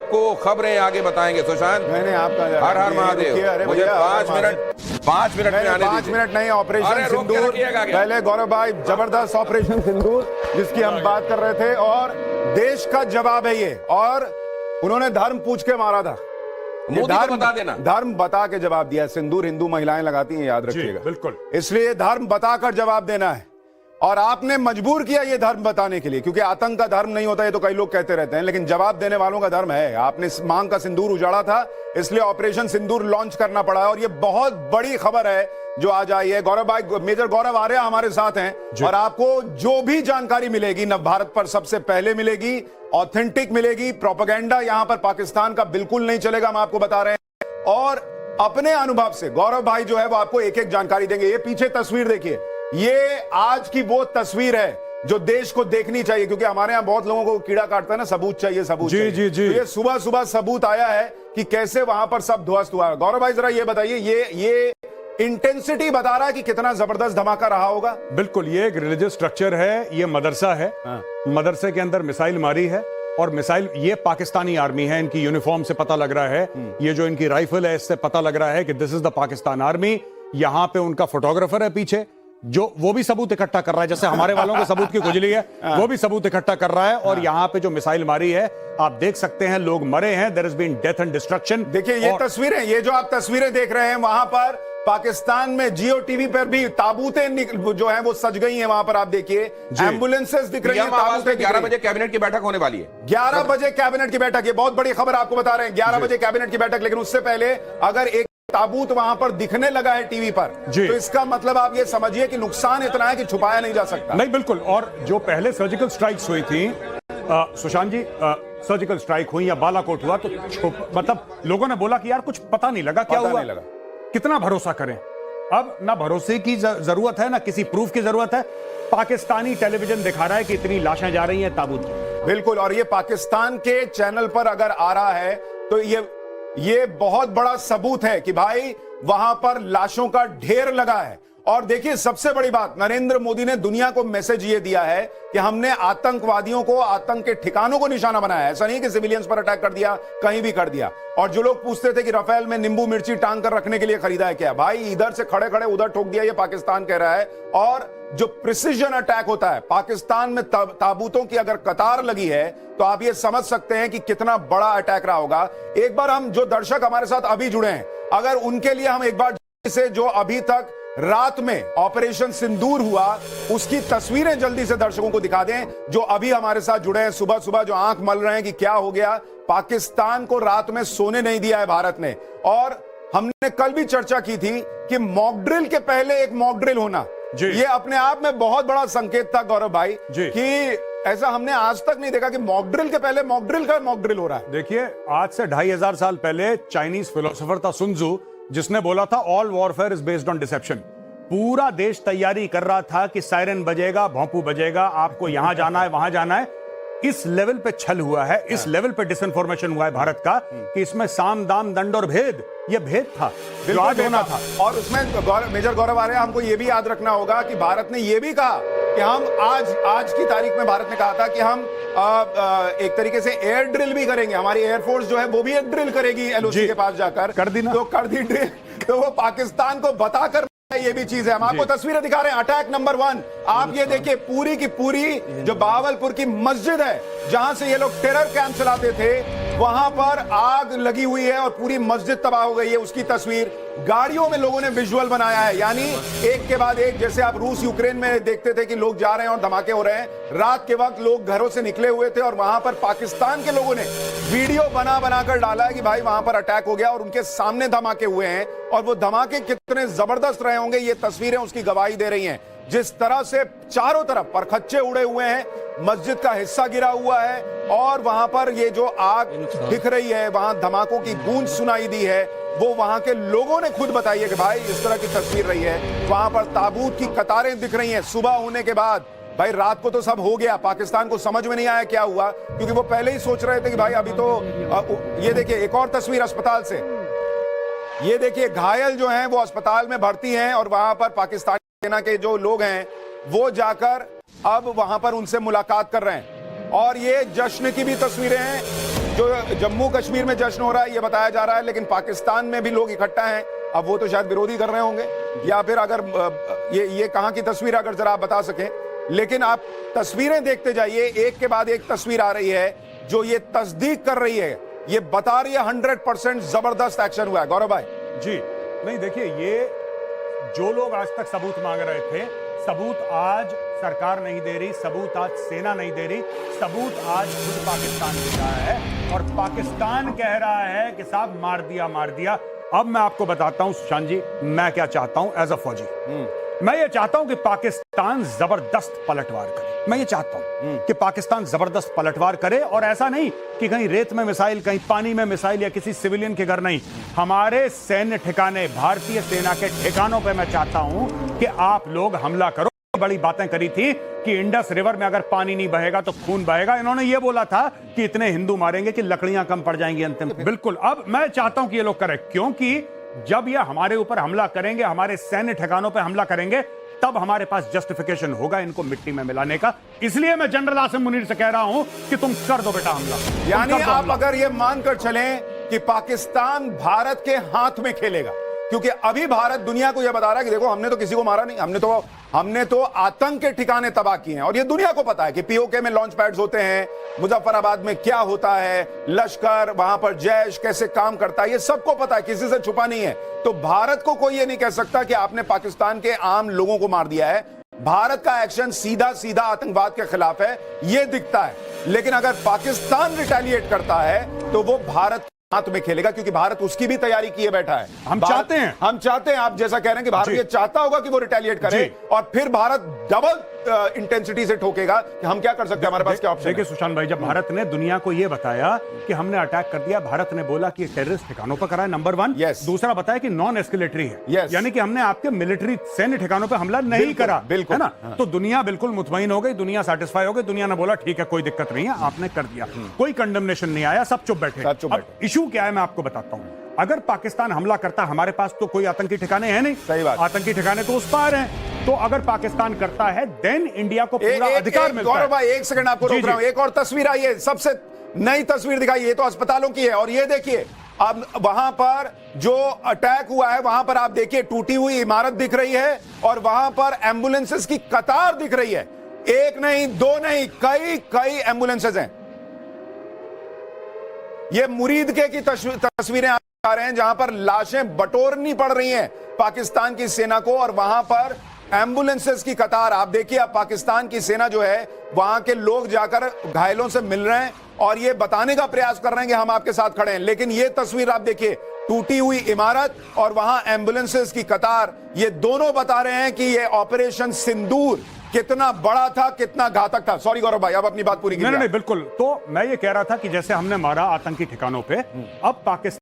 को खबरें आगे बताएंगे सुशांत। मैंने आपका हर हर महादेव। मुझे 5 मिनट में आने 5 मिनट नहीं, ऑपरेशन सिंदूर। पहले गौरव भाई, जबरदस्त ऑपरेशन सिंदूर जिसकी हम बात कर रहे थे, और देश का जवाब है ये। और उन्होंने धर्म पूछ के मारा था, बता देना, धर्म बता के जवाब दिया। सिंदूर हिंदू महिलाएं लगाती हैं, याद रखिएगा। बिल्कुल, इसलिए धर्म बताकर जवाब देना है। और आपने मजबूर किया ये धर्म बताने के लिए, क्योंकि आतंक का धर्म नहीं होता, ये तो कई लोग कहते रहते हैं, लेकिन जवाब देने वालों का धर्म है। आपने मांग का सिंदूर उजाड़ा था, इसलिए ऑपरेशन सिंदूर लॉन्च करना पड़ा है। और ये बहुत बड़ी खबर है जो आज आई है। गौरव भाई, मेजर गौरव आर्या हमारे साथ हैं, और आपको जो भी जानकारी मिलेगी नव भारत पर सबसे पहले मिलेगी, ऑथेंटिक मिलेगी। प्रोपेगेंडा यहां पर पाकिस्तान का बिल्कुल नहीं चलेगा, हम आपको बता रहे हैं। और अपने अनुभव से गौरव भाई जो है वो आपको एक एक जानकारी देंगे। ये पीछे तस्वीर देखिए, ये आज की वो तस्वीर है जो देश को देखनी चाहिए, क्योंकि हमारे यहां बहुत लोगों को कीड़ा काटता है ना, सबूत चाहिए, सबूत जी, चाहिए। जी, जी। तो ये सुबह सुबह सबूत आया है कि कैसे वहां पर सब ध्वस्त हुआ है। गौरव भाई जरा ये बताइए, ये इंटेंसिटी बता रहा है कि कितना जबरदस्त धमाका रहा होगा। बिल्कुल, ये एक रिलीजियस स्ट्रक्चर है, ये मदरसा है। मदरसे के अंदर मिसाइल मारी है, और मिसाइल, ये पाकिस्तानी आर्मी है, इनकी यूनिफॉर्म से पता लग रहा है, ये जो इनकी राइफल है इससे पता लग रहा है कि this is the Pakistan army. यहां पे उनका फोटोग्राफर है पीछे, जो वो भी सबूत इकट्ठा कर रहा है, जैसे हमारे वालों को सबूत की खुजली है, वो भी सबूत इकट्ठा कर रहा है। और यहाँ पे जो मिसाइल मारी है, आप देख सकते हैं, लोग मरे हैं, there has been death and destruction. देखिए ये तस्वीरें, ये जो आप तस्वीरें देख रहे हैं, वहां पर पाकिस्तान में जियो टीवी पर भी ताबूतें जो है वो सज गई हैं। वहां पर आप देखिए एम्बुलेंसेस दिख रही हैं, ताबूतें। 11 बजे कैबिनेट की बैठक होने वाली है। 11 बजे कैबिनेट की बैठक, ये बहुत बड़ी खबर आपको बता रहे हैं। 11 बजे कैबिनेट की बैठक, लेकिन उससे पहले अगर एक ताबूत वहां पर दिखने लगा है टीवी पर, तो इसका मतलब आप ये समझिए कि नुकसान इतना है कि छुपाया नहीं जा सकता। नहीं, बिल्कुल। और जो पहले सर्जिकल स्ट्राइक्स हुई थी, सुशांत जी, सर्जिकल स्ट्राइक हुई या बालाकोट हुआ, तो मतलब लोगों ने बोला कि यार कुछ पता नहीं लगा, क्या हुआ, कितना भरोसा करें। अब ना भरोसे की जरूरत है, ना किसी प्रूफ की जरूरत है। पाकिस्तानी टेलीविजन दिखा रहा है कि इतनी लाशें जा रही हैं ताबूत। बिल्कुल, और ये पाकिस्तान के चैनल पर अगर आ रहा है तो ये बहुत बड़ा सबूत है कि भाई वहां पर लाशों का ढेर लगा है। और देखिए सबसे बड़ी बात, नरेंद्र मोदी ने दुनिया को मैसेज ये दिया है कि हमने आतंकवादियों को, आतंक के ठिकानों को निशाना बनाया है। ऐसा नहीं कि सिविलियंस पर अटैक कर दिया, कहीं भी कर दिया। और जो लोग पूछते थे कि राफेल में नींबू मिर्ची टांग कर रखने के लिए खरीदा है क्या, भाई इधर से खड़े खड़े उधर ठोक दिया, ये पाकिस्तान कह रहा है। और जो प्रिसीजन अटैक होता है, पाकिस्तान में ताबूतों की अगर कतार लगी है, तो आप ये समझ सकते हैं कि कितना बड़ा अटैक रहा होगा। एक बार हम, जो दर्शक हमारे साथ अभी जुड़े हैं, अगर उनके लिए हम एक बार से, जो अभी तक रात में ऑपरेशन सिंदूर हुआ, उसकी तस्वीरें जल्दी से दर्शकों को दिखा दें, जो अभी हमारे साथ जुड़े हैं सुबह सुबह, जो आंख मल रहे हैं कि क्या हो गया। पाकिस्तान को रात में सोने नहीं दिया है भारत ने। और हमने कल भी चर्चा की थी कि मॉक ड्रिल के पहले एक मॉक ड्रिल होना, ये अपने आप में बहुत बड़ा संकेत था गौरव भाई, कि ऐसा हमने आज तक नहीं देखा कि मॉक ड्रिल के पहले मॉक ड्रिल का मॉक ड्रिल हो रहा है। देखिए, आज से 2500 साल पहले चाइनीज फिलोसोफर था सुन त्सू, जिसने बोला था all warfare is based on deception. पूरा देश तैयारी कर रहा था कि सायरन बजेगा, भोंपू बजेगा, आपको यहां जाना है, वहां जाना है। इस लेवल पे छल हुआ है, इस लेवल पे डिसइंफॉर्मेशन हुआ है भारत का, कि इसमें साम दाम दंड और भेद, ये भेद था जो आज होना था। और उसमें मेजर गौरव आर्या, हमको ये भी याद रखना होगा कि भारत ने ये भी कहा कि हम आज की तारीख में भारत ने कहा था कि हम एक तरीके से एयर ड्रिल भी करेंगे। हमारी एयरफोर्स जो है वो भी एक ड्रिल करेगी एलओसी के पास जाकर। कर दी ना, तो कर दी ड्रिल। तो वो पाकिस्तान को बताकर ये भी चीज है। हम आपको तस्वीरें दिखा रहे हैं। अटैक नंबर 1, आप ये देखिए, पूरी की पूरी जो बहावलपुर की मस्जिद है, जहां से ये लोग टेरर कैंप चलाते थे, वहां पर आग लगी हुई है और पूरी मस्जिद तबाह हो गई है। उसकी तस्वीर गाड़ियों में लोगों ने विजुअल बनाया है, यानी एक के बाद एक, जैसे आप रूस यूक्रेन में देखते थे कि लोग जा रहे हैं और धमाके हो रहे हैं। रात के वक्त लोग घरों से निकले हुए थे और वहां पर पाकिस्तान के लोगों ने वीडियो बनाकर डाला है कि भाई वहां पर अटैक हो गया और उनके सामने धमाके हुए हैं। और वो धमाके कितने जबरदस्त रहे होंगे, ये तस्वीरें उसकी गवाही दे रही हैं। जिस तरह से चारों तरफ परखच्चे उड़े हुए हैं, मस्जिद का हिस्सा गिरा हुआ है, और वहां पर ये जो आग दिख रही है, वहां धमाकों की गूंज सुनाई दी है, वो वहां के लोगों ने खुद बताई है कि भाई इस तरह की तस्वीर रही है। वहां पर ताबूत की कतारें दिख रही हैं सुबह होने के बाद। भाई रात को तो सब हो गया, पाकिस्तान को समझ में नहीं आया क्या हुआ, क्योंकि वो पहले ही सोच रहे थे कि भाई अभी तो ये देखिए एक और तस्वीर अस्पताल से, ये देखिए घायल जो हैं वो अस्पताल में भर्ती हैं, और वहां पर पाकिस्तानी सेना के जो लोग हैं वो जाकर अब वहां पर उनसे मुलाकात कर रहे हैं। और ये जश्न की भी तस्वीरें हैं। जो जम्मू कश्मीर में जश्न हो रहा है ये बताया जा रहा है, लेकिन पाकिस्तान में भी लोग इकट्ठा हैं। अब वो तो शायद विरोधी कर रहे होंगे, या फिर अगर ये कहां की तस्वीर अगर जरा आप बता सकें। लेकिन आप तस्वीरें देखते जाइए, एक के बाद एक तस्वीर आ रही है जो ये तस्दीक कर रही है, ये बता रही है 100% जबरदस्त एक्शन हुआ है। गौरव भाई जी नहीं, देखिए, ये जो लोग आज तक सबूत मांग रहे थे, सबूत आज सरकार नहीं दे रही, सबूत आज सेना नहीं दे रही, सबूत आज खुद पाकिस्तान दे रहा है। और पाकिस्तान कह रहा है कि साहब मार दिया मार दिया। अब मैं आपको बताता हूं सुशांत जी, मैं क्या चाहता हूं एज अ फौजी। मैं ये चाहता हूं कि पाकिस्तान जबरदस्त पलटवार करे। मैं ये चाहता हूं कि पाकिस्तान जबरदस्त पलटवार करे, और ऐसा नहीं कि कहीं रेत में मिसाइल, कहीं पानी में मिसाइल, या किसी सिविलियन के घर नहीं, हमारे सैन्य ठिकाने, भारतीय सेना के ठिकानों पे मैं चाहता हूं कि आप लोग हमला करो। बड़ी बातें करी थी कि इंडस रिवर में अगर पानी नहीं बहेगा तो खून बहेगा। इन्होंने ये बोला था कि इतने हिंदू मारेंगे कि लकड़ियां कम पड़ जाएंगी अंतिम। बिल्कुल, अब मैं चाहता हूं कि ये लोग करें, क्योंकि जब ये हमारे ऊपर हमला करेंगे, हमारे सैन्य ठिकानों पर हमला करेंगे, तब हमारे पास जस्टिफिकेशन होगा इनको मिट्टी में मिलाने का। इसलिए मैं जनरल आसिम मुनीर से कह रहा हूं कि तुम कर दो बेटा हमला। यानी आप अगर ये मानकर चलें कि पाकिस्तान भारत के हाथ में खेलेगा, क्योंकि अभी भारत दुनिया को यह बता रहा है कि देखो हमने तो किसी को मारा नहीं, हमने तो आतंक के ठिकाने तबाह किए हैं। और ये दुनिया को पता है कि पीओके में लॉन्च पैड्स होते हैं, मुजफ्फराबाद में क्या होता है, लश्कर, वहां पर जैश कैसे काम करता है, ये सबको पता है, किसी से छुपा नहीं है। तो भारत को कोई ये नहीं कह सकता कि आपने पाकिस्तान के आम लोगों को मार दिया है। भारत का एक्शन सीधा सीधा आतंकवाद के खिलाफ है, ये दिखता है। लेकिन अगर पाकिस्तान रिटेलिएट करता है तो वो भारत हाथ में खेलेगा, क्योंकि भारत उसकी भी तैयारी किए बैठा है। हम चाहते हैं, आप जैसा कह रहे हैं कि भारत ये चाहता होगा कि वो रिटेलिएट करे, और फिर भारत डबल इंटेंसिटी से ठोकेगा कि हम क्या कर सकते हैं, हमारे पास क्या ऑप्शन है। देखिए सुशांत भाई, जब भारत ने दुनिया को यह बताया कि हमने अटैक कर दिया, भारत ने बोला कि टेररिस्ट ठिकानों पर करा है, नंबर 1। दूसरा बताया कि नॉन एस्केलेटरी है, यानी कि हमने आपके मिलिट्री सैन्य ठिकानों पर हमला नहीं करा, है ना। तो दुनिया बिल्कुल मुतमईन हो गई, दुनिया सेटिस्फाई हो गई, दुनिया ने बोला ठीक है कोई दिक्कत नहीं है, आपने कर दिया, कोई कंडेमनेशन नहीं आया, सब चुप बैठे। अब इशू क्या है मैं आपको बताता हूं। अगर पाकिस्तान हमला करता, हमारे पास तो कोई आतंकी ठिकाने हैं नहीं, सही बात, आतंकी ठिकाने तो उस पार हैं। तो अगर पाकिस्तान करता है, देन इंडिया को पूरा अधिकार मिलता है। गौरव भाई एक सेकंड आपको रोक रहा हूं, एक और तस्वीर आई है, सबसे नई तस्वीर दिखाई, ये तो अस्पतालों की है। और ये देखिए, अब वहां पर जो अटैक हुआ है, वहां पर आप देखिए टूटी हुई इमारत दिख रही है, और वहां पर एम्बुलेंसेस की कतार दिख रही है। एक नहीं, दो नहीं, कई एम्बुलेंसेस हैं। ये मुरीदके की तस्वीरें आ रहे हैं, जहां पर लाशें बटोरनी पड़ रही हैं पाकिस्तान की सेना को, और वहां पर एम्बुलेंसेस की कतार। आप देखिए, अब पाकिस्तान की सेना जो है, वहां के लोग जाकर घायलों से मिल रहे हैं और ये बताने का प्रयास कर रहे हैं कि हम आपके साथ खड़े हैं। लेकिन ये तस्वीर आप देखिए, टूटी हुई इमारत और वहां एम्बुलेंसेस की कतार, ये दोनों बता रहे हैं कि ये ऑपरेशन सिंदूर कितना बड़ा था, कितना घातक था। सॉरी गौरव भाई, अब अपनी बात पूरी कीजिए। नहीं, बिल्कुल। तो मैं ये कह रहा था कि जैसे हमने मारा आतंकी ठिकानों पे, अब पाकिस्तान